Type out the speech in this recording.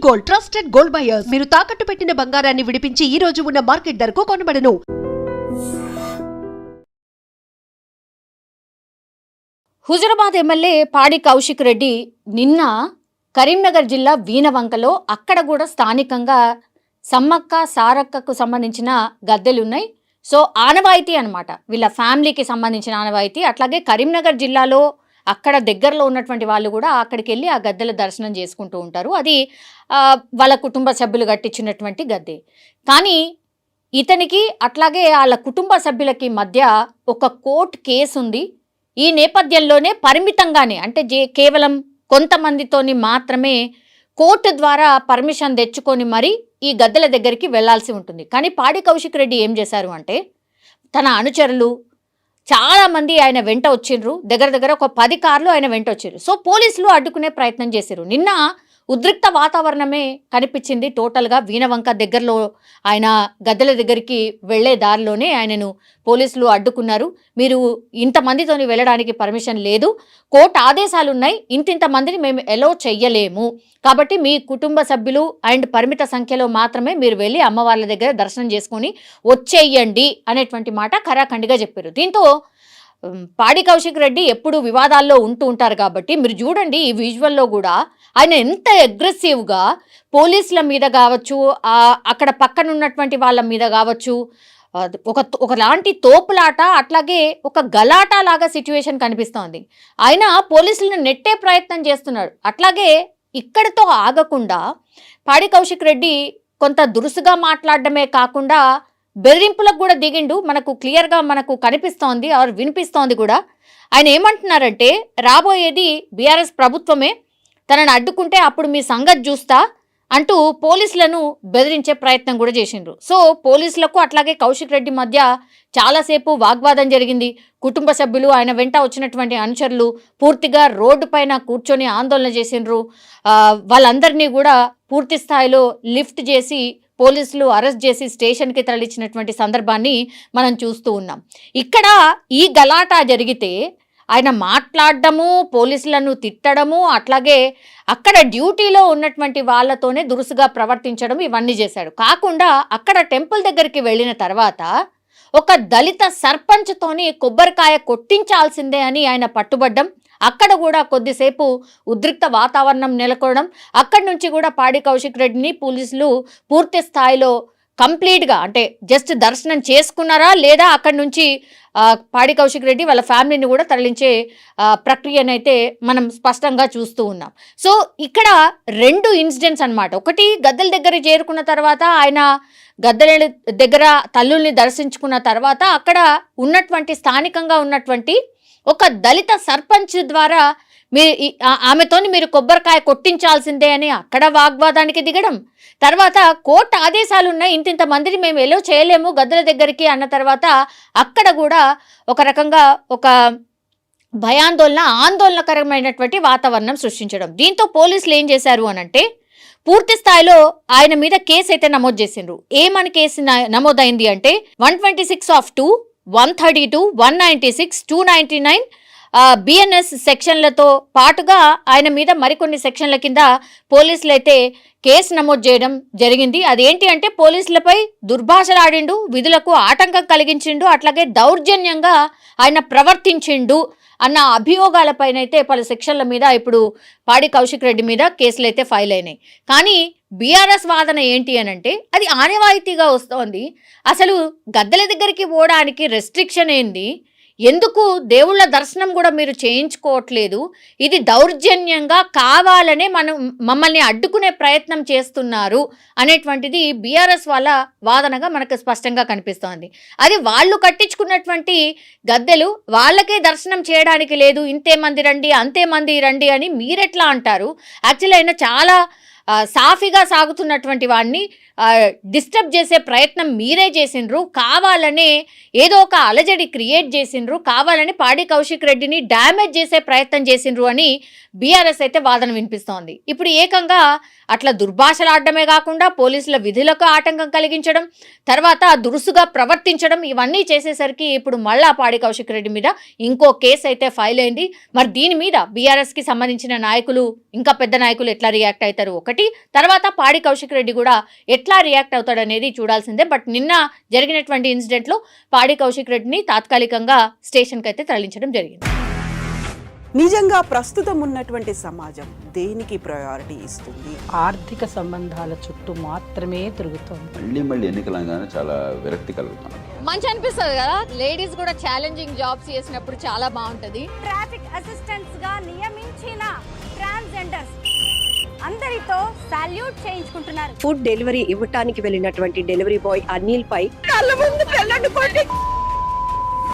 Gold trusted gold buyers మీరు తాకట్టు పెట్టిన బంగారాన్ని విడిపించి ఈ రోజు ఉన్న మార్కెట్ ధరకు కొనబడను. హుజురాబాద్ ఎమ్మెల్యే పాడి కౌశిక్ రెడ్డి నిన్న కరీంనగర్ జిల్లా వీణవంకలో అక్కడ కూడా స్థానికంగా సమ్మక్క సారక్కకు సంబంధించిన గద్దెలున్నాయి. సో ఆనవాయితీ అనమాట, వీళ్ళ ఫ్యామిలీకి సంబంధించిన ఆనవాయితీ. అట్లాగే కరీంనగర్ జిల్లాలో అక్కడ దగ్గరలో ఉన్నటువంటి వాళ్ళు కూడా అక్కడికి వెళ్ళి ఆ గద్దెల దర్శనం చేసుకుంటూ ఉంటారు. అది వాళ్ళ కుటుంబ సభ్యులు కట్టించినటువంటి గద్దె. కానీ ఇతనికి అట్లాగే వాళ్ళ కుటుంబ సభ్యులకి మధ్య ఒక కోర్టు కేసు ఉంది. ఈ నేపథ్యంలోనే పరిమితంగానే, అంటే కేవలం కొంతమందితోని మాత్రమే కోర్టు ద్వారా పర్మిషన్ తెచ్చుకొని మరి ఈ గద్దెల దగ్గరికి వెళ్లాల్సి ఉంటుంది. కానీ పాడి కౌశిక్ రెడ్డి ఏం చేశారు అంటే, తన అనుచరులు చాలామంది ఆయన వెంట వచ్చిండ్రు. దగ్గర ఒక 10 కార్లు ఆయన వెంట వచ్చిండ్రు. సో పోలీసులు అడ్డుకునే ప్రయత్నం చేశారు. నిన్న ఉద్రిక్త వాతావరణమే కనిపించింది. టోటల్గా వీణవంక దగ్గరలో ఆయన గద్దెల దగ్గరికి వెళ్లే దారిలోనే ఆయనను పోలీసులు అడ్డుకున్నారు. మీరు ఇంతమందితోని వెళ్ళడానికి పర్మిషన్ లేదు, కోర్టు ఆదేశాలు ఉన్నాయి, ఇంతింతమందిని మేము ఎలో చెయ్యలేము, కాబట్టి మీ కుటుంబ సభ్యులు అండ్ పరిమిత సంఖ్యలో మాత్రమే మీరు వెళ్ళి అమ్మవార్ల దగ్గర దర్శనం చేసుకొని వచ్చేయండి అనేటువంటి మాట ఖరాఖండిగా చెప్పారు. దీంతో పాడి కౌశిక్ రెడ్డి ఎప్పుడు వివాదాల్లో ఉంటూ ఉంటారు కాబట్టి మీరు చూడండి, ఈ విజువల్లో కూడా ఆయన ఎంత అగ్రెసివ్గా పోలీసుల మీద కావచ్చు, అక్కడ పక్కన ఉన్నటువంటి వాళ్ళ మీద కావచ్చు, ఒకలాంటి తోపులాట, అట్లాగే ఒక గలాట లాగా సిచ్యువేషన్ కనిపిస్తోంది. ఆయన పోలీసులను నెట్టే ప్రయత్నం చేస్తున్నాడు. అట్లాగే ఇక్కడితో ఆగకుండా పాడి కౌశిక్ రెడ్డి కొంత దురుసుగా మాట్లాడడమే కాకుండా బెదిరింపులకు కూడా దిగిండు. మనకు క్లియర్గా మనకు కనిపిస్తోంది, వినిపిస్తోంది కూడా. ఆయన ఏమంటున్నారంటే, రాబోయేది బీఆర్ఎస్ ప్రభుత్వమే, తనని అడ్డుకుంటే అప్పుడు మీ సంగతి చూస్తా అంటూ పోలీసులను బెదిరించే ప్రయత్నం కూడా చేసిండ్రు. సో పోలీసులకు అట్లాగే కౌశిక్ రెడ్డి మధ్య చాలాసేపు వాగ్వాదం జరిగింది. కుటుంబ సభ్యులు, ఆయన వెంట వచ్చినటువంటి అనుచరులు పూర్తిగా రోడ్డు పైన కూర్చొని ఆందోళన చేసిండ్రు. వాళ్ళందరినీ కూడా పూర్తి స్థాయిలో లిఫ్ట్ చేసి పోలీసులు అరెస్ట్ చేసి స్టేషన్కి తరలించినటువంటి సందర్భాన్ని మనం చూస్తూ ఉన్నాం. ఇక్కడ ఈ గలాటా జరిగితే ఆయన మాట్లాడడము, పోలీసులను తిట్టడము, అట్లాగే అక్కడ డ్యూటీలో ఉన్నటువంటి వాళ్ళతోనే దురుసుగా ప్రవర్తించడం, ఇవన్నీ చేశాడు. కాకుండా అక్కడ టెంపుల్ దగ్గరికి వెళ్ళిన తర్వాత ఒక దళిత సర్పంచ్తోని కొబ్బరికాయ కొట్టించాల్సిందే అని ఆయన పట్టుబడ్డం, అక్కడ కూడా కొద్దిసేపు ఉద్రిక్త వాతావరణం నెలకొనడం, అక్కడి నుంచి కూడా పాడి కౌశిక్ రెడ్డిని పోలీసులు పూర్తి స్థాయిలో కంప్లీట్గా, అంటే జస్ట్ దర్శనం చేసుకున్నారా లేదా అక్కడి నుంచి పాడి కౌశిక్ రెడ్డి వాళ్ళ ఫ్యామిలీని కూడా తరలించే ప్రక్రియనైతే మనం స్పష్టంగా చూస్తూ ఉన్నాం. సో ఇక్కడ 2 ఇన్సిడెంట్స్ అనమాట. ఒకటి, గద్దెల దగ్గర చేరుకున్న తర్వాత ఆయన గద్దెల దగ్గర తల్లుల్ని దర్శించుకున్న తర్వాత అక్కడ ఉన్నటువంటి స్థానికంగా ఉన్నటువంటి ఒక దళిత సర్పంచ్ ద్వారా ఆమెతోని మీరు కొబ్బరికాయ కొట్టించాల్సిందే అని అక్కడ వాగ్వాదానికి దిగడం, తర్వాత కోర్టు ఆదేశాలు ఉన్నాయి, ఇంతింత మందిని మేము ఎలో చేయలేము గద్దెల దగ్గరికి అన్న తర్వాత అక్కడ కూడా ఒక రకంగా ఒక ఆందోళనకరమైనటువంటి వాతావరణం సృష్టించడం. దీంతో పోలీసులు ఏం చేశారు అనంటే, పూర్తి స్థాయిలో ఆయన మీద కేసు అయితే నమోదు చేసిండ్రు. ఏమని కేసు నమోదైంది అంటే 126(2), 132, 196, 299 బిఎన్ఎస్ సెక్షన్లతో పాటుగా ఆయన మీద మరికొన్ని సెక్షన్ల కింద పోలీసులు అయితే కేసు నమోదు చేయడం జరిగింది. అదేంటి అంటే, పోలీసులపై దుర్భాషలాడిండు, విధులకు ఆటంకం కలిగించిండు, అట్లాగే దౌర్జన్యంగా ఆయన ప్రవర్తించిండు అన్న అభియోగాలపైన అయితే పలు సెక్షన్ల మీద ఇప్పుడు పాడి కౌశిక్ రెడ్డి మీద కేసులు అయితే ఫైల్ అయినాయి. కానీ బీఆర్ఎస్ వాదన ఏంటి అనంటే, అది ఆనవాయితీగా వస్తోంది, అసలు గద్దెల దగ్గరికి పోవడానికి రెస్ట్రిక్షన్ ఏంది, ఎందుకు దేవుళ్ళ దర్శనం కూడా మీరు చేయించుకోవట్లేదు, ఇది దౌర్జన్యంగా కావాలనే మమ్మల్ని అడ్డుకునే ప్రయత్నం చేస్తున్నారు అనేటువంటిది బీఆర్ఎస్ వాళ్ళ వాదనగా మనకు స్పష్టంగా కనిపిస్తోంది. అది వాళ్ళు కట్టించుకున్నటువంటి గద్దెలు, వాళ్ళకే దర్శనం చేయడానికి లేదు, ఇంతే మంది రండి అంతే మంది రండి అని మీరెట్లా అంటారు? యాక్చువల్లీ అయినా చాలా సాఫీగా సాగుతున్నటువంటి వాడిని డిస్టర్బ్ చేసే ప్రయత్నం మీరే చేసిండ్రు, కావాలనే ఏదో ఒక అలజడి క్రియేట్ చేసిండ్రు, కావాలని పాడి కౌశిక్ రెడ్డిని డ్యామేజ్ చేసే ప్రయత్నం చేసిండ్రు అని బీఆర్ఎస్ అయితే వాదన వినిపిస్తోంది. ఇప్పుడు ఏకంగా అట్లా దుర్భాషలాడడమే కాకుండా పోలీసుల విధులకు ఆటంకం కలిగించడం, తర్వాత దురుసుగా ప్రవర్తించడం, ఇవన్నీ చేసేసరికి ఇప్పుడు మళ్ళా పాడి కౌశిక్ రెడ్డి మీద ఇంకో కేసు అయితే ఫైల్ అయింది. మరి దీని మీద బీఆర్ఎస్కి సంబంధించిన నాయకులు, ఇంకా పెద్ద నాయకులు ఎట్లా రియాక్ట్ అవుతారు? ఒకటి కాబట్టి తర్వాత పాడి కౌశిక్ రెడ్డి కూడా ఎట్లా రియాక్ట్ అవుతాడనేది చూడాల్సిందే. బట్ నిన్న జరిగినటువంటి ఇన్సిడెంట్ లో పాడి కౌశిక్ రెడ్డిని తాత్కాలికంగా స్టేషన్ కి అయితే తరలించడం జరిగింది. నిజంగా ప్రస్తుతం ఉన్నటువంటి సమాజం దేనికి ప్రయారిటీ ఇస్తుంది? ఆర్థిక సంబంధాల చుట్టూ మాత్రమే తిరుగుతోంది. మళ్ళీ ఎన్నికలంగానే చాలా విరక్తి కలుగుతాను. మంచి అనిపిస్తుంది కదా, లేడీస్ కూడా ఛాలెంజింగ్ జాబ్స్ చేసినప్పుడు చాలా బాగుంటది. ట్రాఫిక్ అసిస్టెంట్స్ గా నియమించిన ట్రాన్స్జెండర్స్ అందరితో సాల్యూట్ చేయించుకుంటున్నారు. ఫుడ్ డెలివరీ ఇవ్వటానికి వెళ్ళినటువంటి డెలివరీ బాయ్ అనిల్ పై కళ్ళ ముందు